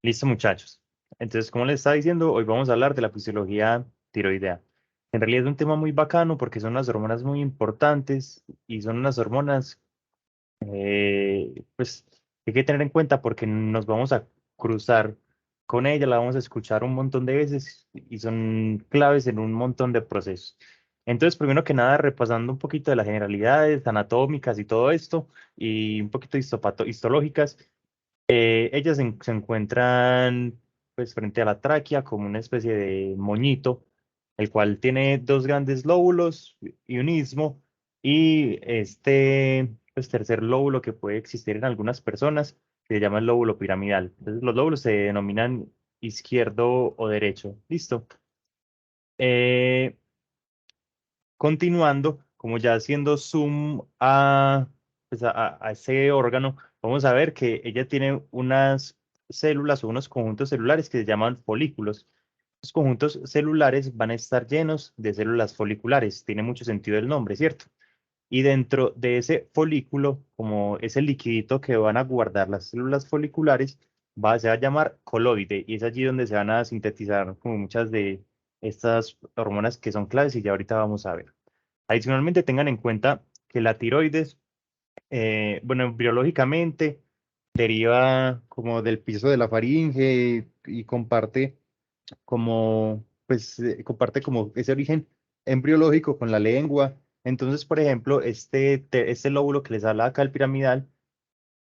Listo, muchachos. Entonces, como les estaba diciendo, hoy vamos a hablar de la fisiología tiroidea. En realidad es un tema muy bacano porque son unas hormonas muy importantes y son unas hormonas, pues, que hay que tener en cuenta porque nos vamos a cruzar con ella, la vamos a escuchar un montón de veces y son claves en un montón de procesos. Entonces, primero que nada, repasando un poquito de las generalidades anatómicas y todo esto, y un poquito histológicas. Ellas se encuentran pues frente a la tráquea como una especie de moñito, el cual tiene dos grandes lóbulos y un istmo, y este pues, tercer lóbulo que puede existir en algunas personas se llama el lóbulo piramidal. Entonces los lóbulos se denominan izquierdo o derecho. ¿Listo? Eh, Continuando, como ya haciendo zoom pues a ese órgano, vamos a ver que ella tiene unas células o unos conjuntos celulares que se llaman folículos. Los conjuntos celulares van a estar llenos de células foliculares. Tiene mucho sentido el nombre, ¿cierto? Y dentro de ese folículo, como ese liquidito que van a guardar las células foliculares, se va a llamar coloide y es allí donde se van a sintetizar como muchas de estas hormonas que son claves y ya ahorita vamos a ver. Adicionalmente, tengan en cuenta que la tiroides, bueno, biológicamente deriva como del piso de la faringe y comparte como ese origen embriológico con la lengua. Entonces, por ejemplo, este lóbulo que les habla acá, el piramidal,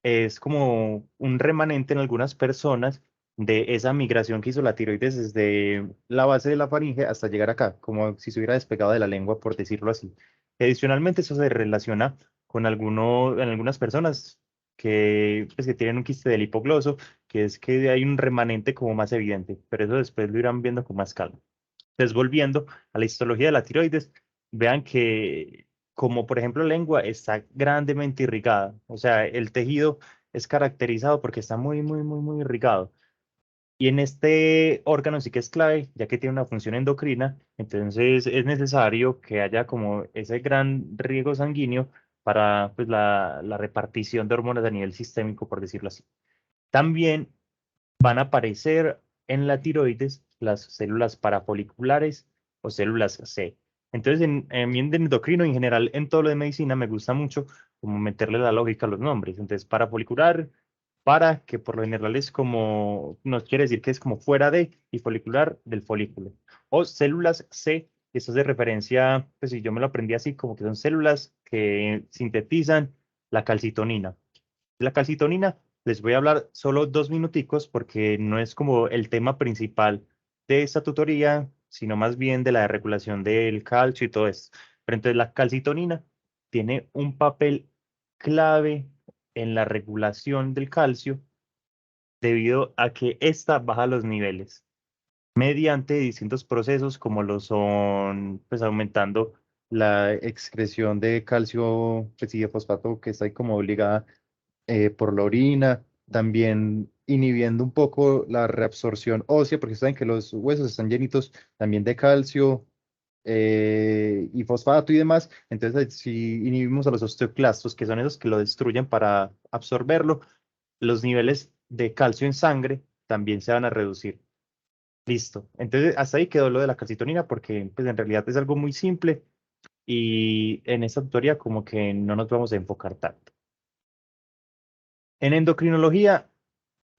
es como un remanente en algunas personas de esa migración que hizo la tiroides desde la base de la faringe hasta llegar acá, como si se hubiera despegado de la lengua, por decirlo así. Adicionalmente, eso se relaciona en algunas personas que tienen un quiste del hipogloso, que es que hay un remanente como más evidente, pero eso después lo irán viendo con más calma. Entonces, volviendo a la histología de la tiroides, vean que, como por ejemplo la lengua, está grandemente irrigada. O sea, el tejido es caracterizado porque está muy, muy, muy, muy irrigado. Y en este órgano sí que es clave, ya que tiene una función endocrina, entonces es necesario que haya como ese gran riego sanguíneo para pues, la repartición de hormonas a nivel sistémico, por decirlo así. También van a aparecer en la tiroides las células parafoliculares o células C. Entonces, en mi endocrino en general, en todo lo de medicina, me gusta mucho como meterle la lógica a los nombres. Entonces, parafolicular, para, que por lo general es como, nos quiere decir que es como fuera de, y folicular del folículo. O células C, que esto es de referencia, pues si yo me lo aprendí así, como que son células que sintetizan la calcitonina. La calcitonina, les voy a hablar solo 2 minuticos porque no es como el tema principal de esta tutoría, sino más bien de la regulación del calcio y todo esto. Pero entonces la calcitonina tiene un papel clave en la regulación del calcio debido a que ésta baja los niveles mediante distintos procesos como lo son, pues aumentando la excreción de calcio, pues, y de fosfato que está ahí como obligada por la orina, también inhibiendo un poco la reabsorción ósea, porque saben que los huesos están llenitos también de calcio y fosfato y demás. Entonces, si inhibimos a los osteoclastos, que son esos que lo destruyen para absorberlo, los niveles de calcio en sangre también se van a reducir. Listo. Entonces, hasta ahí quedó lo de la calcitonina, porque pues, en realidad es algo muy simple y en esta tutoría como que no nos vamos a enfocar tanto. En endocrinología,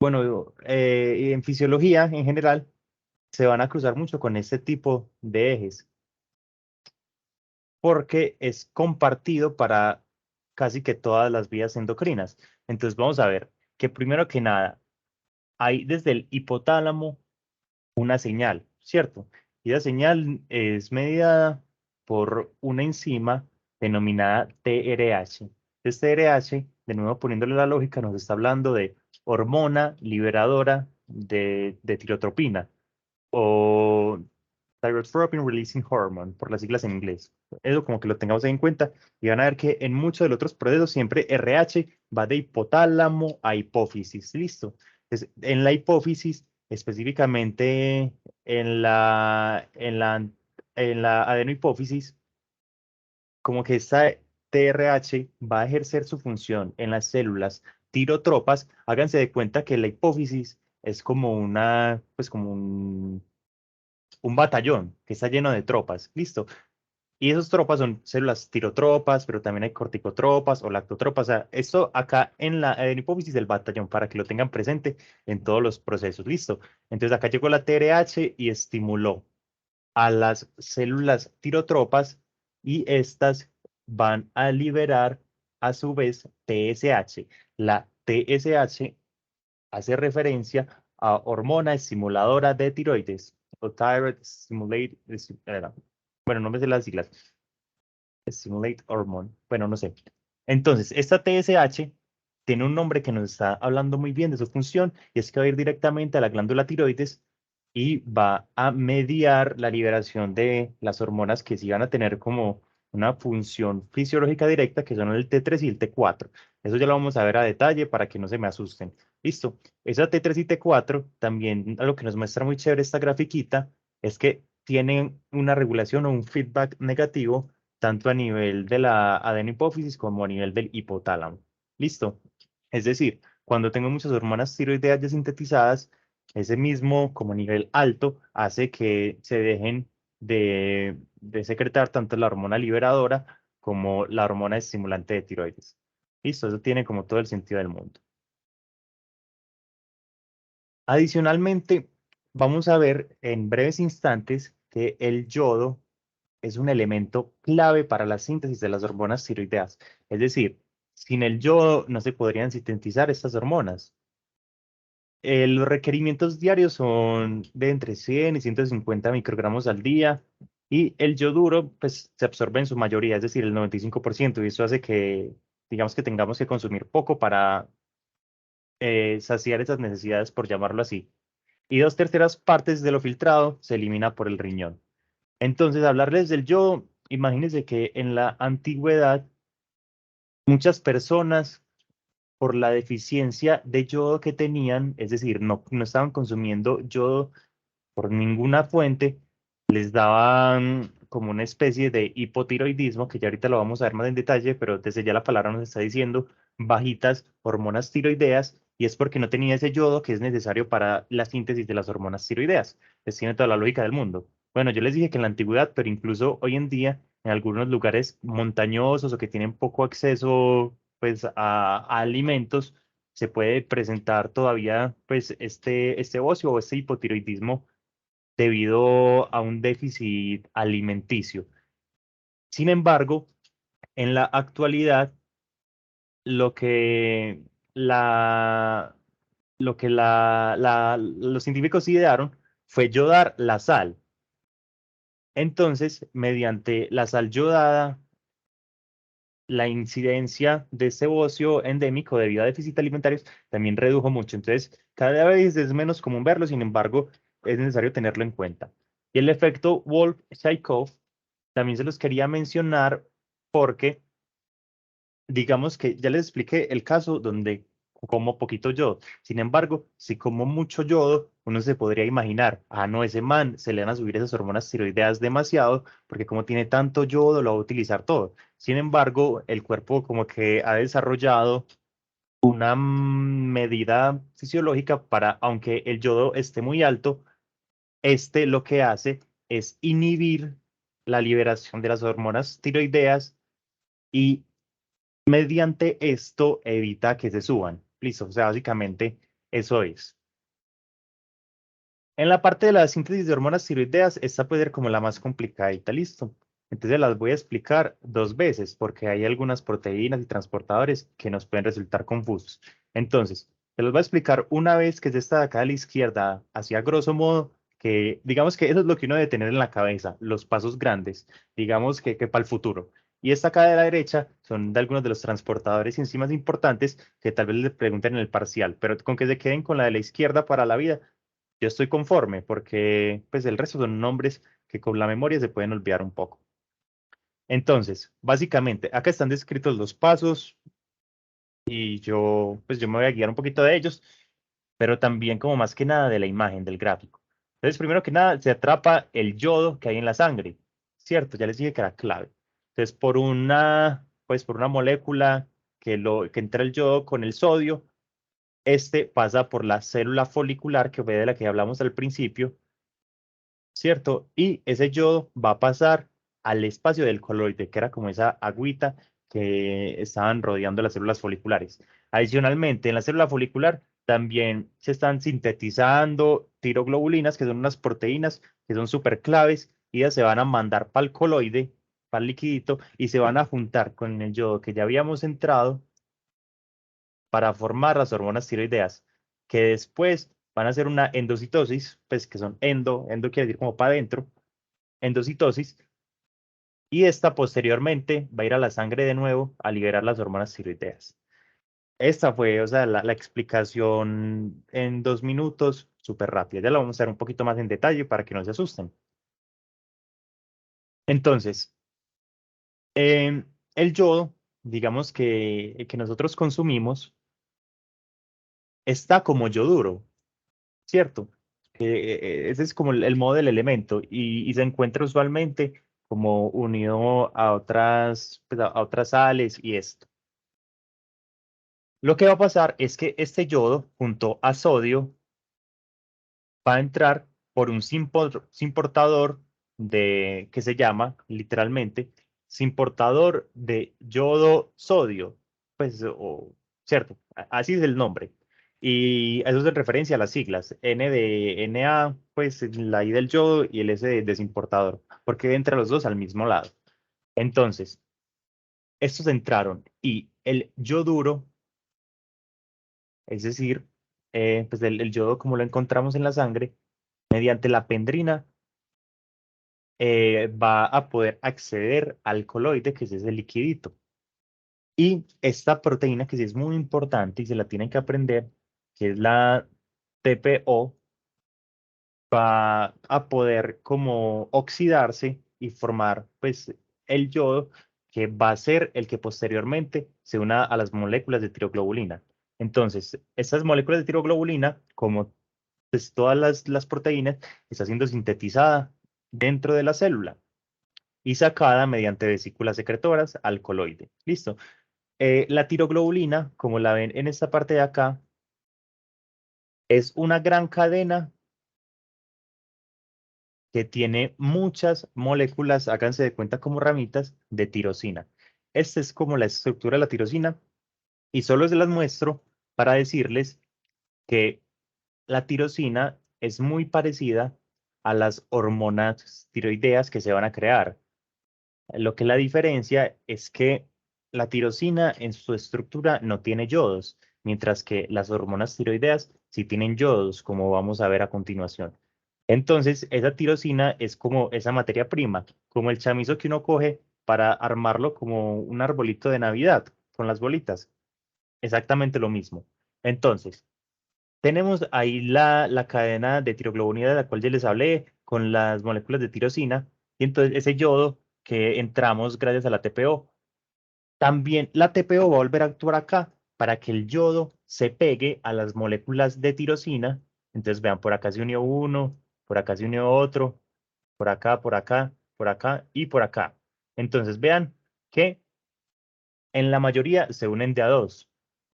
bueno, y en fisiología en general, se van a cruzar mucho con este tipo de ejes, porque es compartido para casi que todas las vías endocrinas. Entonces vamos a ver que primero que nada, hay desde el hipotálamo una señal, ¿cierto? Y la señal es mediada por una enzima denominada TRH. Este TRH, de nuevo poniéndole la lógica, nos está hablando de hormona liberadora de tirotropina o Tyrotropin Releasing Hormone, por las siglas en inglés. Eso como que lo tengamos ahí en cuenta y van a ver que en muchos de los otros procesos siempre RH va de hipotálamo a hipófisis. Listo. Entonces, en la hipófisis, específicamente en la adenohipófisis, como que esta TRH va a ejercer su función en las células tirotropas. Háganse de cuenta que la hipófisis es como pues como un batallón que está lleno de tropas, ¿listo? Y esas tropas son células tirotropas, pero también hay corticotropas o lactotropas. O sea, esto acá en hipófisis del batallón, para que lo tengan presente en todos los procesos. Listo. Entonces acá llegó la TRH y estimuló a las células tirotropas y estas van a liberar a su vez TSH. La TSH hace referencia a hormona estimuladora de tiroides o thyroid stimulate, bueno, no me sé las siglas. Stimulate Hormone. Bueno, no sé. Entonces, esta TSH tiene un nombre que nos está hablando muy bien de su función y es que va a ir directamente a la glándula tiroides y va a mediar la liberación de las hormonas que sí van a tener como una función fisiológica directa, que son el T3 y el T4. Eso ya lo vamos a ver a detalle para que no se me asusten. Listo. Esa T3 y T4 también, algo que nos muestra muy chévere esta grafiquita, es que tienen una regulación o un feedback negativo tanto a nivel de la adenohipófisis como a nivel del hipotálamo. ¿Listo? Es decir, cuando tengo muchas hormonas tiroideas ya sintetizadas, ese mismo como nivel alto hace que se dejen de secretar tanto la hormona liberadora como la hormona estimulante de tiroides. ¿Listo? Eso tiene como todo el sentido del mundo. Adicionalmente, vamos a ver en breves instantes que el yodo es un elemento clave para la síntesis de las hormonas tiroideas. Es decir, sin el yodo no se podrían sintetizar estas hormonas. Los requerimientos diarios son de entre 100 y 150 microgramos al día y el yoduro pues, se absorbe en su mayoría, es decir, el 95%, y eso hace que, digamos que tengamos que consumir poco para saciar esas necesidades, por llamarlo así. Y dos terceras partes de lo filtrado se elimina por el riñón. Entonces, hablarles del yodo, imagínense que en la antigüedad muchas personas, por la deficiencia de yodo que tenían, es decir, no estaban consumiendo yodo por ninguna fuente, les daban como una especie de hipotiroidismo, que ya ahorita lo vamos a ver más en detalle, pero desde ya la palabra nos está diciendo bajitas hormonas tiroideas, y es porque no tenía ese yodo que es necesario para la síntesis de las hormonas tiroideas. Les tiene toda la lógica del mundo. Bueno, yo les dije que en la antigüedad, pero incluso hoy en día, en algunos lugares montañosos o que tienen poco acceso pues, a alimentos, se puede presentar todavía pues, este ocio o este hipotiroidismo debido a un déficit alimenticio. Sin embargo, en la actualidad, lo que, la, lo que los científicos idearon fue yodar la sal. Entonces, mediante la sal yodada, la incidencia de este bocio endémico debido a déficit alimentarios también redujo mucho. Entonces, cada vez es menos común verlo, sin embargo, es necesario tenerlo en cuenta. Y el efecto Wolff-Chaikoff también se los quería mencionar porque, digamos que ya les expliqué el caso donde como poquito yodo. Sin embargo, si como mucho yodo, uno se podría imaginar, ah, no, ese man se le van a subir esas hormonas tiroideas demasiado, porque como tiene tanto yodo, lo va a utilizar todo. Sin embargo, el cuerpo como que ha desarrollado una medida fisiológica para, aunque el yodo esté muy alto, este lo que hace es inhibir la liberación de las hormonas tiroideas y mediante esto evita que se suban. Listo, o sea, básicamente eso es. En la parte de la síntesis de hormonas tiroideas, esta puede ser como la más complicadita, listo. Entonces las voy a explicar dos veces porque hay algunas proteínas y transportadores que nos pueden resultar confusos. Entonces, te los voy a explicar una vez, que es esta de acá a la izquierda, hacia grosso modo, que digamos que eso es lo que uno debe tener en la cabeza, los pasos grandes, digamos que para el futuro. Y esta acá de la derecha son de algunos de los transportadores y enzimas importantes que tal vez le pregunten en el parcial, pero con que se queden con la de la izquierda para la vida, yo estoy conforme porque pues el resto son nombres que con la memoria se pueden olvidar un poco. Entonces, básicamente, acá están descritos los pasos y yo me voy a guiar un poquito de ellos, pero también como más que nada de la imagen, del gráfico. Entonces, primero que nada, se atrapa el yodo que hay en la sangre, ¿cierto? Ya les dije que era clave. Entonces, pues por una molécula que entra el yodo con el sodio, este pasa por la célula folicular, que fue de la que hablamos al principio, ¿cierto? Y ese yodo va a pasar al espacio del coloide, que era como esa agüita que estaban rodeando las células foliculares. Adicionalmente, en la célula folicular también se están sintetizando tiroglobulinas, que son unas proteínas que son súper claves, y ellas se van a mandar para el coloide, para el liquidito, y se van a juntar con el yodo que ya habíamos entrado para formar las hormonas tiroideas, que después van a hacer una endocitosis, pues que son endo quiere decir como para adentro, endocitosis, y esta posteriormente va a ir a la sangre de nuevo a liberar las hormonas tiroideas. Esta fue, o sea, la explicación en 2 minutos, súper rápida. Ya la vamos a hacer un poquito más en detalle para que no se asusten. Entonces, el yodo, digamos que nosotros consumimos, está como yoduro, ¿cierto? Ese es como el modo del elemento y se encuentra usualmente como unido a otras, pues, a otras sales y esto. Lo que va a pasar es que este yodo junto a sodio va a entrar por un simportador que se llama literalmente simportador de yodo-sodio, pues, cierto, así es el nombre. Y eso es en referencia a las siglas, N de Na, pues la I del yodo y el S de simportador, porque entra los dos al mismo lado. Entonces, estos entraron y el yoduro, es decir, pues el yodo como lo encontramos en la sangre, mediante la pendrina, va a poder acceder al coloide, que es ese liquidito. Y esta proteína, que sí es muy importante y se la tienen que aprender, que es la TPO, va a poder como oxidarse y formar pues el yodo, que va a ser el que posteriormente se una a las moléculas de tiroglobulina. Entonces, estas moléculas de tiroglobulina, como pues, todas las proteínas, está siendo sintetizada dentro de la célula y sacada mediante vesículas secretoras al coloide. Listo. La tiroglobulina, como la ven en esta parte de acá, es una gran cadena que tiene muchas moléculas, háganse de cuenta como ramitas, de tirosina. Esta es como la estructura de la tirosina y solo se las muestro para decirles que la tirosina es muy parecida a las hormonas tiroideas que se van a crear. Lo que la diferencia es que la tirosina en su estructura no tiene yodos, mientras que las hormonas tiroideas sí tienen yodos, como vamos a ver a continuación. Entonces, esa tirosina es como esa materia prima, como el chamizo que uno coge para armarlo como un arbolito de Navidad con las bolitas. Exactamente lo mismo. Entonces, tenemos ahí la cadena de tiroglobulina de la cual ya les hablé, con las moléculas de tirosina, y entonces ese yodo que entramos gracias a la TPO. También la TPO va a volver a actuar acá para que el yodo se pegue a las moléculas de tirosina. Entonces vean, por acá se unió uno, por acá se unió otro, por acá, por acá, por acá y por acá. Entonces vean que en la mayoría se unen de a dos,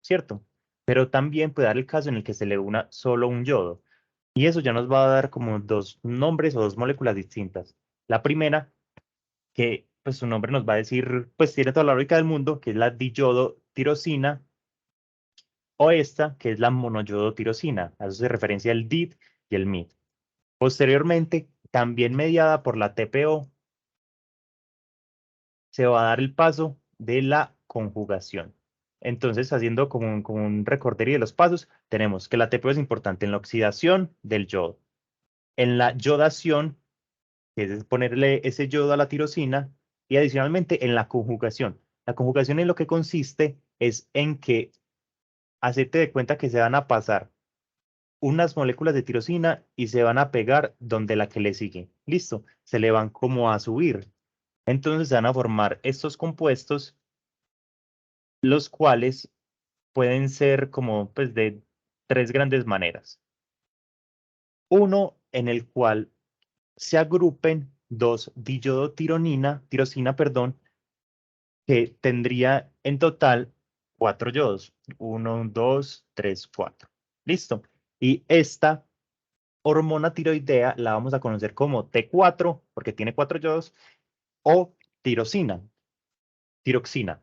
¿cierto? Pero también puede dar el caso en el que se le una solo un yodo. Y eso ya nos va a dar como dos nombres o dos moléculas distintas. La primera, que pues su nombre nos va a decir, pues tiene toda la lógica del mundo, que es la diyodotirosina, o esta, que es la monoyodotirosina. A eso se referencia el DIT y el MIT. Posteriormente, también mediada por la TPO, se va a dar el paso de la conjugación. Entonces, haciendo como un recorderis de los pasos, tenemos que la TPO es importante en la oxidación del yodo, en la yodación, que es ponerle ese yodo a la tirosina, y adicionalmente en la conjugación. La conjugación en lo que consiste es en que hacete de cuenta que se van a pasar unas moléculas de tirosina y se van a pegar donde la que le sigue. Listo, se le van como a subir. Entonces se van a formar estos compuestos, los cuales pueden ser como pues de tres grandes maneras. Uno en el cual se agrupen dos tirosina, perdón, que tendría en total 4 yodos. 1, 2, 3, 4. Listo. Y esta hormona tiroidea la vamos a conocer como T4, porque tiene 4 yodos, o tirosina, tiroxina.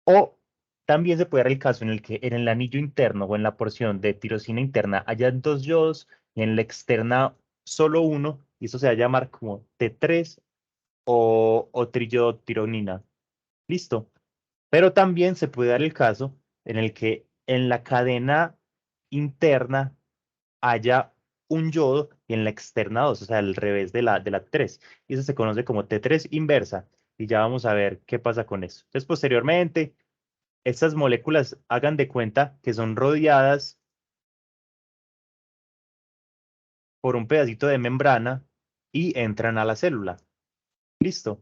O también se puede dar el caso en el que en el anillo interno o en la porción de tirosina interna haya 2 yodos y en la externa solo uno, y eso se va a llamar como T3 o triyodotironina. Listo. Pero también se puede dar el caso en el que en la cadena interna haya un yodo y en la externa dos, o sea, al revés de la 3. Y eso se conoce como T3 inversa. Y ya vamos a ver qué pasa con eso. Entonces, posteriormente, estas moléculas hagan de cuenta que son rodeadas por un pedacito de membrana y entran a la célula. Listo.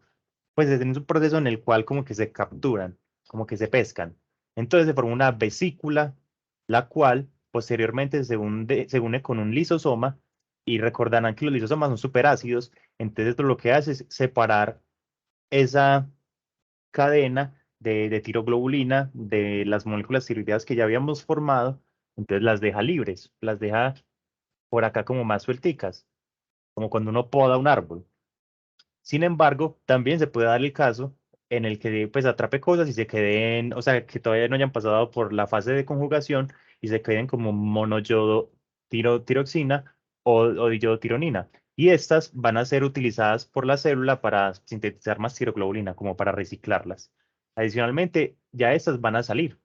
Pues es un proceso en el cual como que se capturan, como que se pescan. Entonces se forma una vesícula, la cual posteriormente se une con un lisosoma y recordarán que los lisosomas son superácidos, entonces esto lo que hace es separar esa cadena de tiroglobulina de las moléculas tiroideas que ya habíamos formado, entonces las deja libres, las deja por acá como más suelticas, como cuando uno poda un árbol. Sin embargo, también se puede dar el caso en el que pues atrape cosas y se queden, o sea, que todavía no hayan pasado por la fase de conjugación y se queden como monoyodo tiroxina o diyodotironina. Y estas van a ser utilizadas por la célula para sintetizar más tiroglobulina, como para reciclarlas. Adicionalmente, ya estas van a salir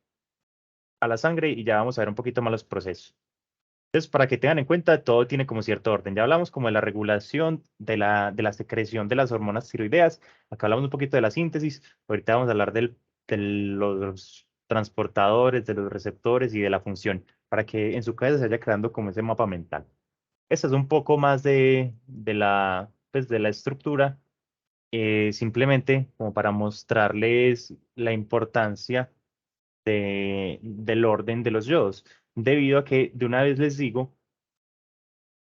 a la sangre y ya vamos a ver un poquito más los procesos. Entonces, para que tengan en cuenta, todo tiene como cierto orden. Ya hablamos como de la regulación de la secreción de las hormonas tiroideas. Acá hablamos un poquito de la síntesis. Ahorita vamos a hablar de los transportadores, de los receptores y de la función, para que en su cabeza se vaya creando como ese mapa mental. Esta es un poco más pues, de la estructura, simplemente como para mostrarles la importancia del orden de los yodos, debido a que de una vez les digo,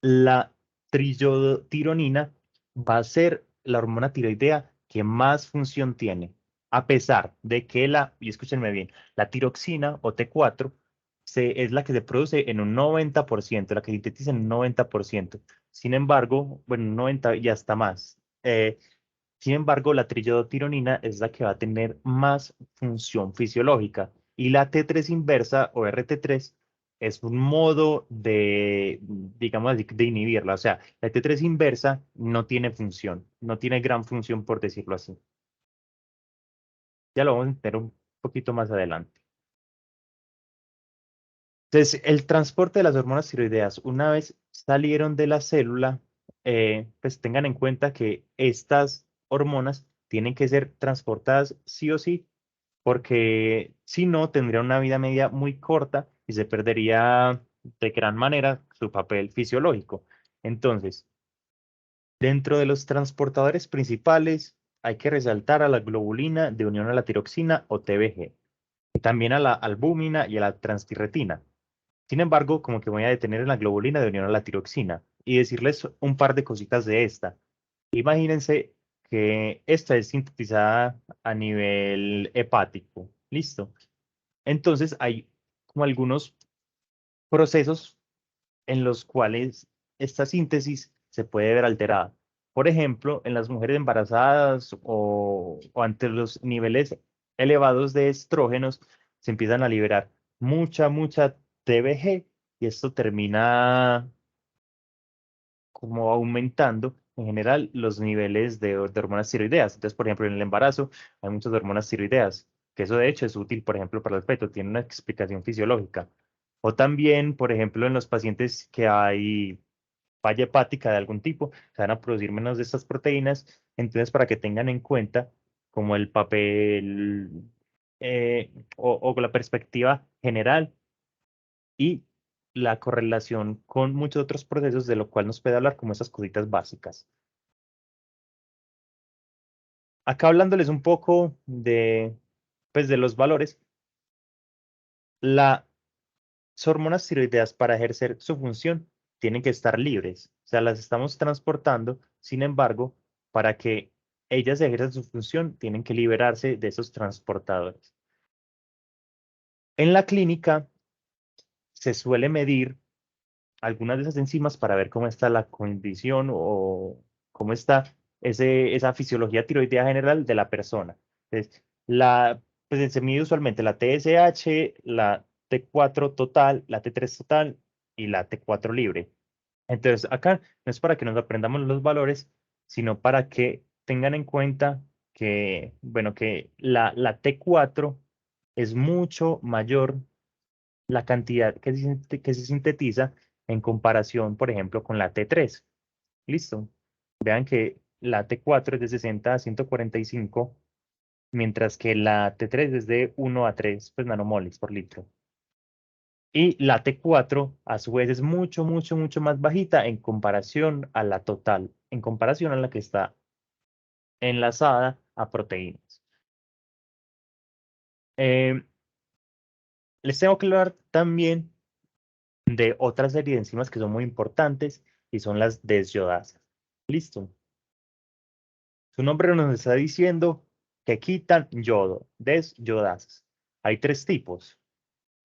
la triyodotironina va a ser la hormona tiroidea que más función tiene, a pesar de que y escúchenme bien, la tiroxina o T4 es la que se produce en un 90%, la que sintetiza en un 90%. Sin embargo, bueno, un 90 y hasta más. Sin embargo, la triyodotironina es la que va a tener más función fisiológica y la T3 inversa o RT3 es un modo digamos así, de inhibirla. O sea, la T3 inversa no tiene función, no tiene gran función por decirlo así. Ya lo vamos a entender un poquito más adelante. Entonces, el transporte de las hormonas tiroideas, una vez salieron de la célula, pues tengan en cuenta que estas hormonas tienen que ser transportadas sí o sí, porque si no, tendría una vida media muy corta y se perdería de gran manera su papel fisiológico. Entonces, dentro de los transportadores principales, hay que resaltar a la globulina de unión a la tiroxina o TBG, y también a la albúmina y a la transtirretina. Sin embargo, como que voy a detener en la globulina de unión a la tiroxina y decirles un par de cositas de esta. Imagínense que esta es sintetizada a nivel hepático. ¿Listo? Entonces hay como algunos procesos en los cuales esta síntesis se puede ver alterada. Por ejemplo, en las mujeres embarazadas o ante los niveles elevados de estrógenos, se empiezan a liberar mucha TBG y esto termina como aumentando en general los niveles de hormonas tiroideas. Entonces, por ejemplo, en el embarazo hay muchas hormonas tiroideas, que eso de hecho es útil, por ejemplo, para el feto, tiene una explicación fisiológica. O también, por ejemplo, en los pacientes que hay falla hepática de algún tipo, se van a producir menos de estas proteínas. Entonces, para que tengan en cuenta como el papel o la perspectiva general y la correlación con muchos otros procesos de lo cual nos puede hablar como esas cositas básicas. Acá hablándoles un poco pues, de los valores, las hormonas tiroideas para ejercer su función tienen que estar libres, o sea, las estamos transportando, sin embargo, para que ellas ejerzan su función, tienen que liberarse de esos transportadores. En la clínica se suele medir algunas de esas enzimas para ver cómo está la condición o cómo está esa fisiología tiroidea general de la persona. Entonces, pues se mide usualmente la TSH, la T4 total, la T3 total y la T4 libre. Entonces, acá no es para que nos aprendamos los valores, sino para que tengan en cuenta que, bueno, que la T4 es mucho mayor la cantidad que se sintetiza en comparación, por ejemplo, con la T3. ¿Listo? Vean que la T4 es de 60 a 145, mientras que la T3 es de 1 a 3 pues, nanomoles por litro. Y la T4, a su vez, es mucho, mucho, mucho más bajita en comparación a la total, en comparación a la que está enlazada a proteínas. Eh, Les tengo que hablar también de otra serie de enzimas que son muy importantes y son las desyodasas. ¿Listo? Su nombre nos está diciendo que quitan yodo, desyodasas. Hay tres tipos.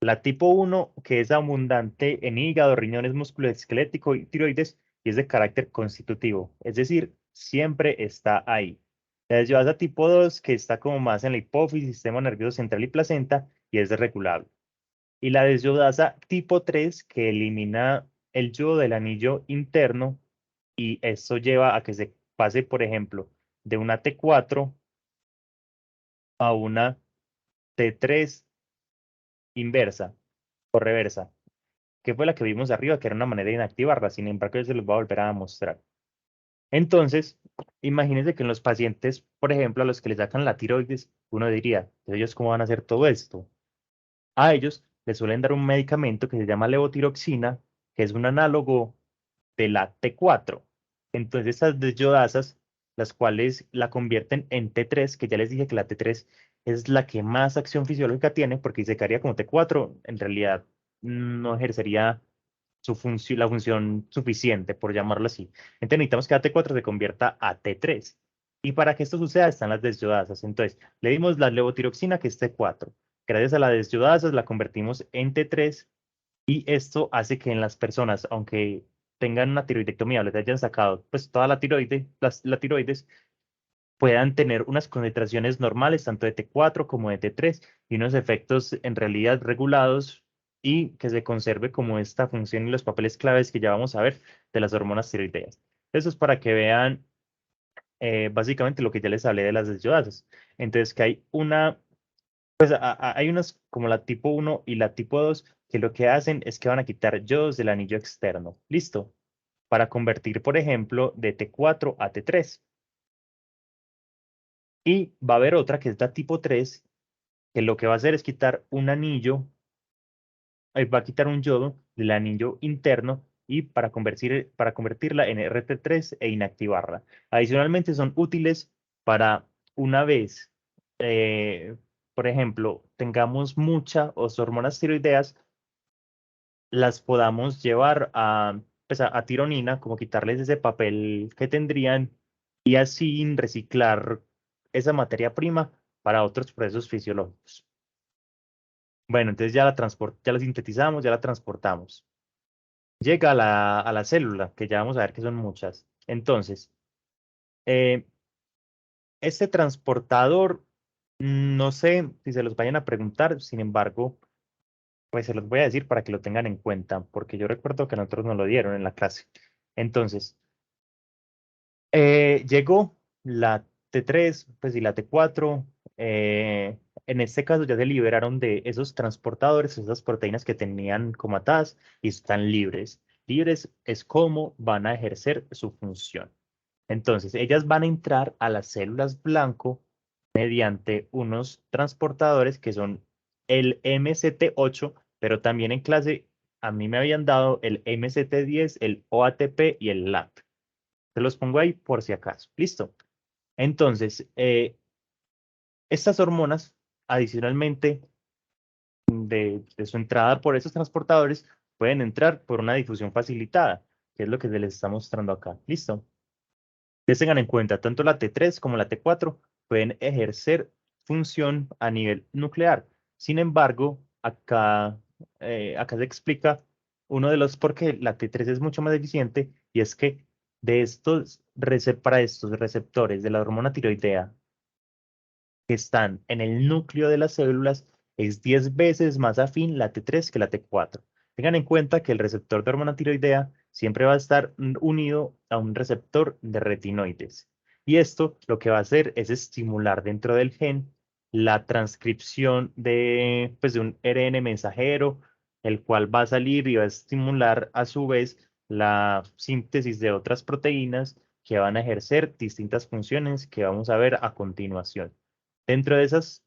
La tipo 1, que es abundante en hígado, riñones, músculo esquelético y tiroides, y es de carácter constitutivo, es decir, siempre está ahí. La desyodasa tipo 2, que está como más en la hipófisis, sistema nervioso central y placenta, y es regulable. Y la desyodasa tipo 3, que elimina el yodo del anillo interno, y esto lleva a que se pase, por ejemplo, de una T4 a una T3 inversa o reversa, que fue la que vimos arriba, que era una manera de inactivarla. Sin embargo, yo se los voy a volver a mostrar. Entonces, imagínense que en los pacientes, por ejemplo, a los que le sacan la tiroides, uno diría, ¿ellos cómo van a hacer todo esto? A ellos les suelen dar un medicamento que se llama levotiroxina, que es un análogo de la T4. Entonces, estas desyodasas, las cuales la convierten en T3, que ya les dije que la T3 es la que más acción fisiológica tiene, porque si se quedaría como T4, en realidad no ejercería la función suficiente, por llamarlo así. Entonces necesitamos que la T4 se convierta a T3. Y para que esto suceda están las desyodasas. Entonces, le dimos la levotiroxina, que es T4. Gracias a las desyodasas la convertimos en T3 y esto hace que en las personas, aunque tengan una tiroidectomía o les hayan sacado pues toda la tiroides, puedan tener unas concentraciones normales, tanto de T4 como de T3, y unos efectos en realidad regulados y que se conserve como esta función y los papeles claves que ya vamos a ver de las hormonas tiroideas. Eso es para que vean básicamente lo que ya les hablé de las desyodasas. Entonces, que hay hay unas como la tipo 1 y la tipo 2 que lo que hacen es que van a quitar yodos del anillo externo. ¿Listo? Para convertir, por ejemplo, de T4 a T3. Y va a haber otra que es la tipo 3, que lo que va a hacer es quitar un anillo, va a quitar un yodo del anillo interno y para convertirla en RT3 e inactivarla. Adicionalmente son útiles para una vez, eh, por ejemplo, tengamos muchas hormonas tiroideas, las podamos llevar pues a tironina, como quitarles ese papel que tendrían y así reciclar esa materia prima para otros procesos fisiológicos. Bueno, entonces ya la sintetizamos, ya la transportamos. Llega a la célula, que ya vamos a ver que son muchas. Entonces, eh, este transportador, no sé si se los vayan a preguntar, sin embargo, pues se los voy a decir para que lo tengan en cuenta, porque yo recuerdo que a nosotros nos lo dieron en la clase. Entonces, llegó la T3, pues y la T4. En este caso ya se liberaron de esos transportadores, esas proteínas que tenían como atadas y están libres. Libres es cómo van a ejercer su función. Entonces, ellas van a entrar a las células blanco mediante unos transportadores que son el MCT8, pero también en clase a mí me habían dado el MCT10, el OATP y el LAT. Se los pongo ahí por si acaso. Listo. Entonces, estas hormonas, adicionalmente de su entrada por esos transportadores, pueden entrar por una difusión facilitada, que es lo que se les está mostrando acá. Listo. Ustedes tengan en cuenta, tanto la T3 como la T4 pueden ejercer función a nivel nuclear. Sin embargo, acá se explica uno de los por qué la T3 es mucho más eficiente, y es que para estos receptores de la hormona tiroidea que están en el núcleo de las células, es 10 veces más afín la T3 que la T4. Tengan en cuenta que el receptor de hormona tiroidea siempre va a estar unido a un receptor de retinoides. Y esto lo que va a hacer es estimular dentro del gen la transcripción pues, de un ARN mensajero, el cual va a salir y va a estimular a su vez la síntesis de otras proteínas que van a ejercer distintas funciones que vamos a ver a continuación. Dentro de esas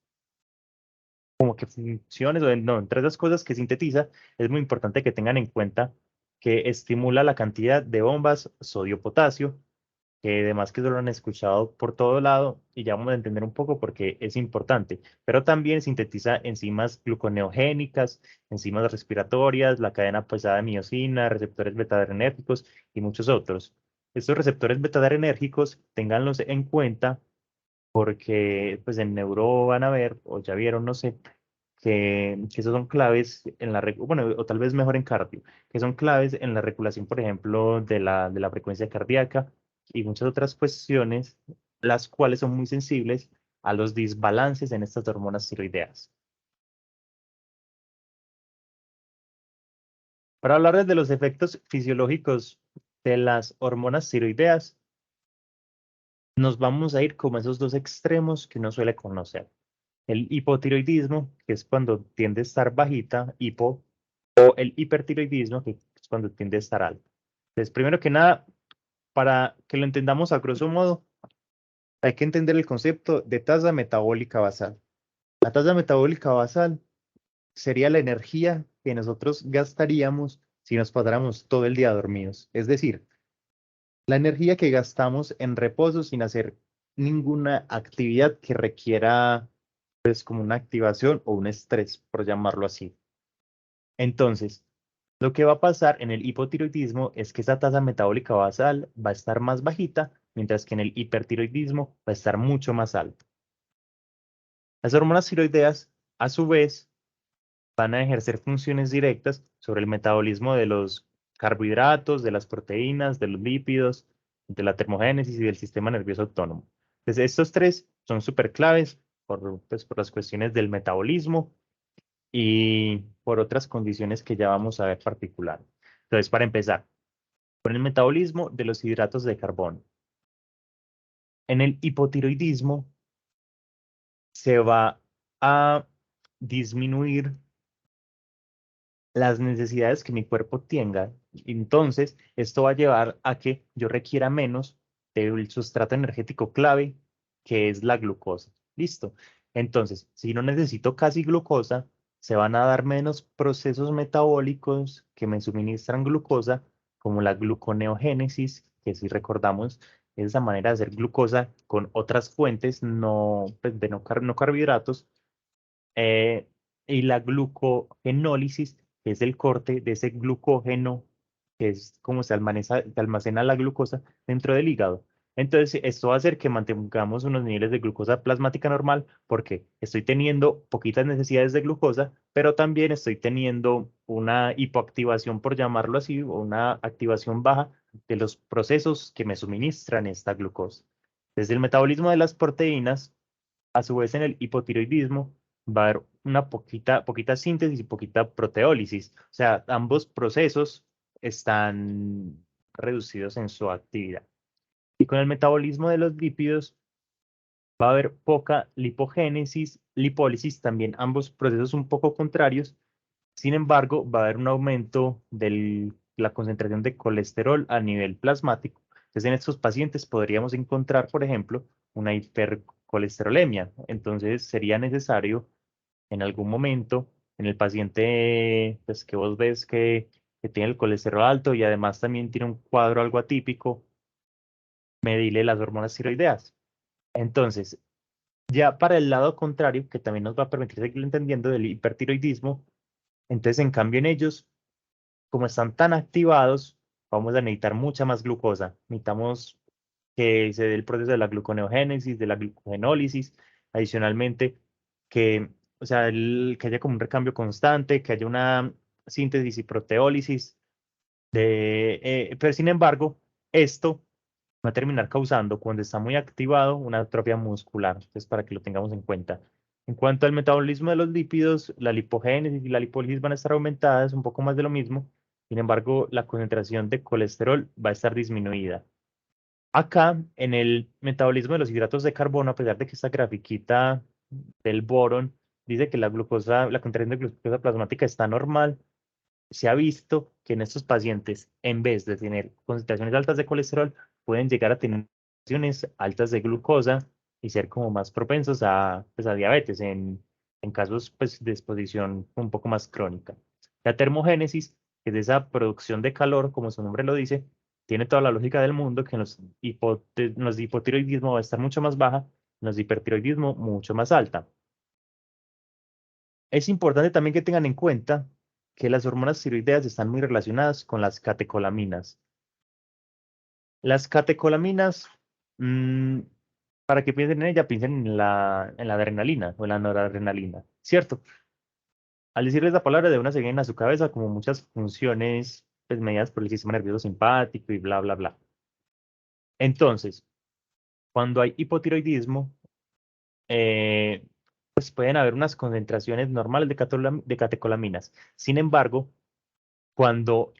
como que funciones, no, entre esas cosas que sintetiza, es muy importante que tengan en cuenta que estimula la cantidad de bombas sodio-potasio, que además que eso lo han escuchado por todo lado y ya vamos a entender un poco por qué es importante, pero también sintetiza enzimas gluconeogénicas, enzimas respiratorias, la cadena pesada de miosina, receptores beta-adrenérgicos y muchos otros. Estos receptores beta-adrenérgicos, ténganlos en cuenta porque pues en neuro van a ver, o ya vieron, no sé, que esos son claves en bueno, o tal vez mejor en cardio, que son claves en la regulación, por ejemplo, de la frecuencia cardíaca y muchas otras cuestiones, las cuales son muy sensibles a los desbalances en estas hormonas tiroideas. Para hablarles de los efectos fisiológicos de las hormonas tiroideas, nos vamos a ir como esos dos extremos que uno suele conocer. El hipotiroidismo, que es cuando tiende a estar bajita, o el hipertiroidismo, que es cuando tiende a estar alta. Entonces, primero que nada, para que lo entendamos a grosso modo, hay que entender el concepto de tasa metabólica basal. La tasa metabólica basal sería la energía que nosotros gastaríamos si nos pasáramos todo el día dormidos. Es decir, la energía que gastamos en reposo sin hacer ninguna actividad que requiera, pues, como una activación o un estrés, por llamarlo así. Entonces, lo que va a pasar en el hipotiroidismo es que esa tasa metabólica basal va a estar más bajita, mientras que en el hipertiroidismo va a estar mucho más alta. Las hormonas tiroideas, a su vez, van a ejercer funciones directas sobre el metabolismo de los carbohidratos, de las proteínas, de los lípidos, de la termogénesis y del sistema nervioso autónomo. Entonces, estos tres son súper claves pues, por las cuestiones del metabolismo y por otras condiciones que ya vamos a ver particular. Entonces, para empezar, con el metabolismo de los hidratos de carbono. En el hipotiroidismo se va a disminuir las necesidades que mi cuerpo tenga. Entonces, esto va a llevar a que yo requiera menos del sustrato energético clave, que es la glucosa. Listo. Entonces, si no necesito casi glucosa, se van a dar menos procesos metabólicos que me suministran glucosa, como la gluconeogénesis, que si recordamos es esa manera de hacer glucosa con otras fuentes pues, de no carbohidratos, eh, y la glucogenólisis, que es el corte de ese glucógeno, que es como se almacena la glucosa dentro del hígado. Entonces, esto va a hacer que mantengamos unos niveles de glucosa plasmática normal, porque estoy teniendo poquitas necesidades de glucosa, pero también estoy teniendo una hipoactivación, por llamarlo así, o una activación baja de los procesos que me suministran esta glucosa. Desde el metabolismo de las proteínas, a su vez, en el hipotiroidismo va a haber una poquita síntesis y poquita proteólisis. O sea, ambos procesos están reducidos en su actividad. Y con el metabolismo de los lípidos va a haber poca lipogénesis, lipólisis, también ambos procesos un poco contrarios. Sin embargo, va a haber un aumento de la concentración de colesterol a nivel plasmático. Entonces, en estos pacientes podríamos encontrar, por ejemplo, una hipercolesterolemia. Entonces, sería necesario en algún momento en el paciente, pues que vos ves que tiene el colesterol alto y además también tiene un cuadro algo atípico, medirle las hormonas tiroideas. Entonces, ya para el lado contrario, que también nos va a permitir seguir entendiendo del hipertiroidismo, entonces en cambio en ellos, como están tan activados, vamos a necesitar mucha más glucosa. Necesitamos que se dé el proceso de la gluconeogénesis, de la glucogenólisis, adicionalmente que o sea, que haya como un recambio constante, que haya una síntesis y proteólisis pero sin embargo, esto va a terminar causando, cuando está muy activado, una atrofia muscular. Entonces, para que lo tengamos en cuenta. En cuanto al metabolismo de los lípidos, la lipogénesis y la lipólisis van a estar aumentadas, un poco más de lo mismo. Sin embargo, la concentración de colesterol va a estar disminuida. Acá, en el metabolismo de los hidratos de carbono, a pesar de que esta grafiquita del boron dice que la glucosa, la concentración de glucosa plasmática está normal, se ha visto que en estos pacientes, en vez de tener concentraciones altas de colesterol, pueden llegar a tener concentraciones altas de glucosa y ser como más propensos a, pues, a diabetes en casos, pues, de exposición un poco más crónica. La termogénesis, que es esa producción de calor, como su nombre lo dice, tiene toda la lógica del mundo, que en los de hipotiroidismo va a estar mucho más baja, en los de hipertiroidismo mucho más alta. Es importante también que tengan en cuenta que las hormonas tiroideas están muy relacionadas con las catecolaminas. Las catecolaminas, mm, para que piensen en ella, piensen en la adrenalina o en la noradrenalina, ¿cierto? Al decirles la palabra, de una se vienen a su cabeza como muchas funciones, pues, mediadas por el sistema nervioso simpático y bla, bla, bla. Entonces, cuando hay hipotiroidismo, pues pueden haber unas concentraciones normales de catecolaminas. Sin embargo, cuando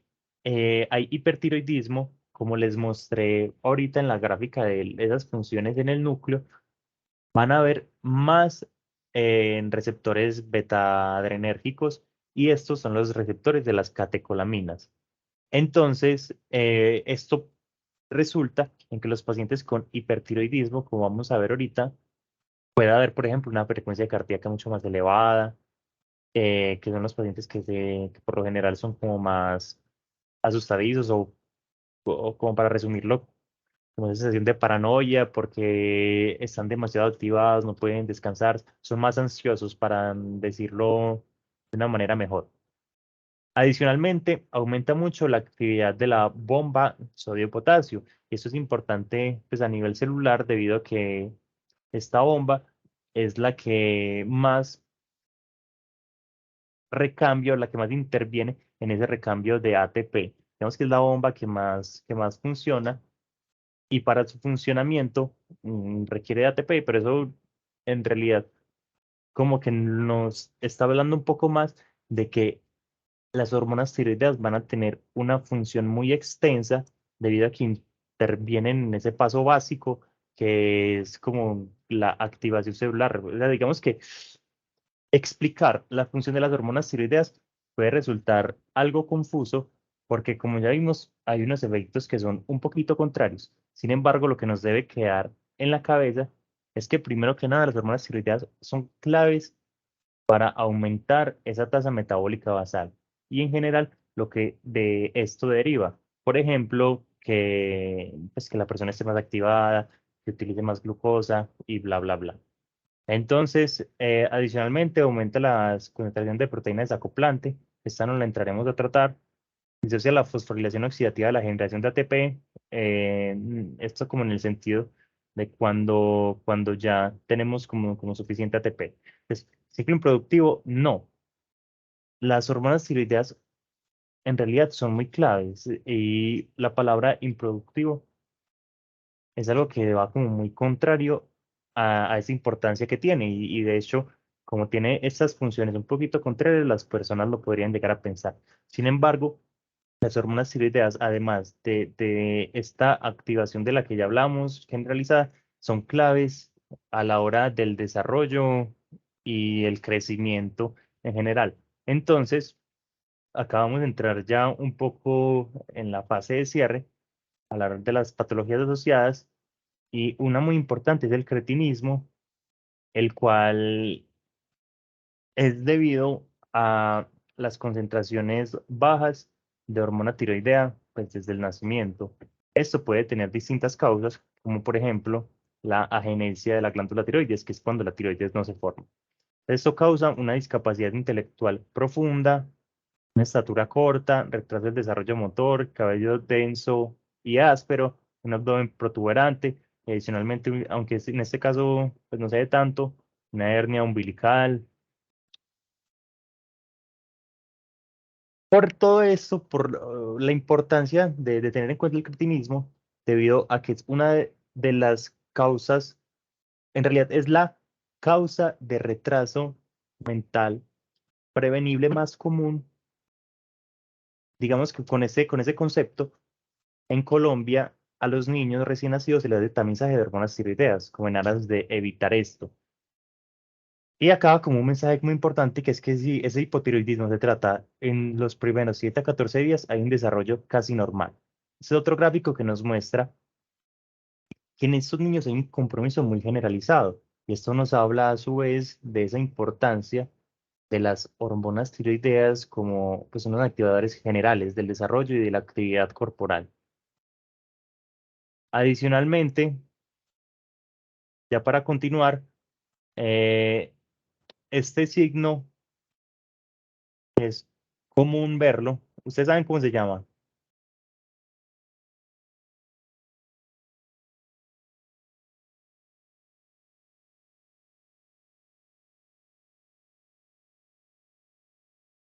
hay hipertiroidismo, como les mostré ahorita en la gráfica de esas funciones en el núcleo, van a haber más receptores beta adrenérgicos, y estos son los receptores de las catecolaminas. Entonces, esto resulta en que los pacientes con hipertiroidismo, como vamos a ver ahorita, puede haber, por ejemplo, una frecuencia cardíaca mucho más elevada, que son los pacientes que por lo general son como más asustadizos, o como para resumirlo, como una sensación de paranoia porque están demasiado activados, no pueden descansar, son más ansiosos, para decirlo de una manera mejor. Adicionalmente, aumenta mucho la actividad de la bomba sodio-potasio. Esto es importante, pues, a nivel celular, debido a que esta bomba es la que más recambio, la que más interviene en ese recambio de ATP. Digamos que es la bomba que más funciona, y para su funcionamiento requiere de ATP, pero eso en realidad como que nos está hablando un poco más de que las hormonas tiroideas van a tener una función muy extensa, debido a que intervienen en ese paso básico que es como la activación celular. O sea, digamos que explicar la función de las hormonas tiroideas puede resultar algo confuso, porque, como ya vimos, hay unos efectos que son un poquito contrarios. Sin embargo, lo que nos debe quedar en la cabeza es que, primero que nada, las hormonas tiroideas son claves para aumentar esa tasa metabólica basal, y en general lo que de esto deriva. Por ejemplo, pues, que la persona esté más activada, que utilice más glucosa y bla, bla, bla. Entonces, adicionalmente, aumenta la concentración de proteínas desacoplante. Esta no la entraremos a tratar. Disocia la fosforilación oxidativa de la generación de ATP. Esto como en el sentido de cuando ya tenemos como suficiente ATP. Entonces, ciclo improductivo, no. Las hormonas tiroideas en realidad son muy claves, y la palabra improductivo es algo que va como muy contrario a esa importancia que tiene, y de hecho, como tiene estas funciones un poquito contrarias, las personas lo podrían llegar a pensar. Sin embargo, las hormonas tiroideas, además de esta activación de la que ya hablamos, generalizada, son claves a la hora del desarrollo y el crecimiento en general. Entonces, acabamos de entrar ya un poco en la fase de cierre, hablar de las patologías asociadas, y una muy importante es el cretinismo, el cual es debido a las concentraciones bajas de hormona tiroidea, pues, desde el nacimiento. Esto puede tener distintas causas, como por ejemplo la agenesia de la glándula tiroides, que es cuando la tiroides no se forma. Esto causa una discapacidad intelectual profunda, una estatura corta, retraso del desarrollo motor, cabello denso y áspero, un abdomen protuberante, y adicionalmente, aunque en este caso pues no se ve tanto, una hernia umbilical, Por todo esto, por la importancia de tener en cuenta el cretinismo, debido a que es una de las causas, en realidad es la causa de retraso mental prevenible más común, digamos que con ese concepto, en Colombia a los niños recién nacidos se les da tamizaje de hormonas tiroideas, como en aras de evitar esto. Y acaba como un mensaje muy importante que es que si ese hipotiroidismo se trata en los primeros 7 a 14 días, hay un desarrollo casi normal. Este es otro gráfico que nos muestra que en estos niños hay un compromiso muy generalizado. Y esto nos habla a su vez de esa importancia de las hormonas tiroideas como pues, unos activadores generales del desarrollo y de la actividad corporal. Adicionalmente, ya para continuar, eh, este signo es común verlo. ¿Ustedes saben cómo se llama?